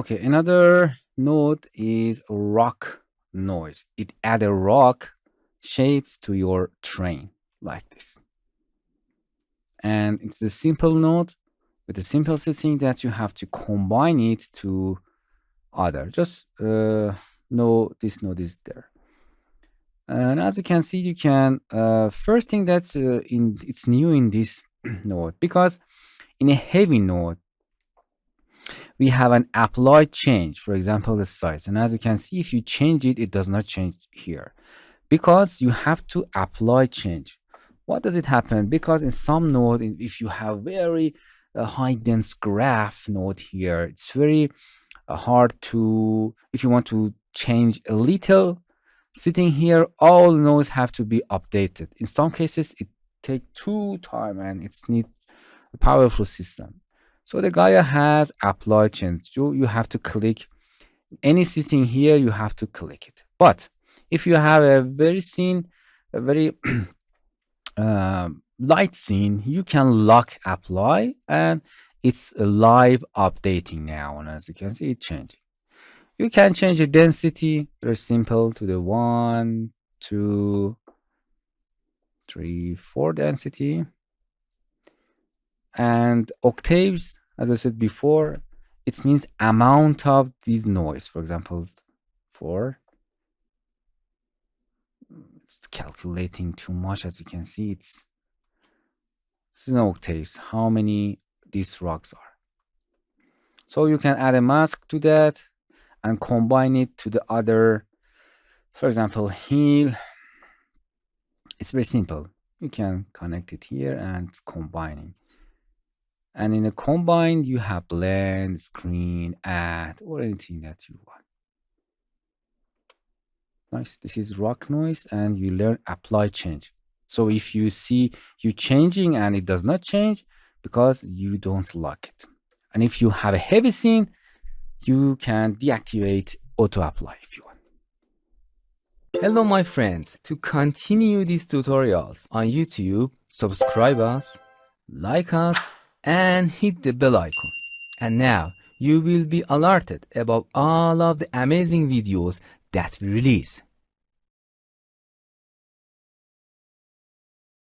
Okay, another node is rock noise. It adds a rock shapes to your train like this. And it's a simple node with a simple setting that you have to combine it to other. Just know this node is there. And as you can see, you can first thing that's it's new in this node, because in a heavy node we have an apply change, for example the size, and as you can see, if you change it, it does not change here because you have to apply change. What does it happen? Because in some node, if you have very high dense graph node here, it's very hard to, if you want to change a little sitting here, all nodes have to be updated. In some cases it take too time and it's need a powerful system. So the Gaea has apply change. You have to click any setting here, you have to click it. But if you have a very light scene, you can lock apply and it's live updating now. And as you can see, it's changing. You can change the density, very simple, to the 1, 2, 3, 4 density. And octaves, as I said before, it means amount of this noise. For example, 4. It's calculating too much, as you can see. It's no octaves, how many these rocks are. So you can add a mask to that and combine it to the other, for example, heel. It's very simple. You can connect it here and it's combining. And in a combined, you have blend, screen, add, or anything that you want. Nice. This is rock noise, and you learn apply change. So if you see you changing and it does not change, because you don't lock it. And if you have a heavy scene, you can deactivate auto apply if you want. Hello my friends, to continue these tutorials on YouTube, subscribe us, like us, and hit the bell icon. And now you will be alerted about all of the amazing videos that we release.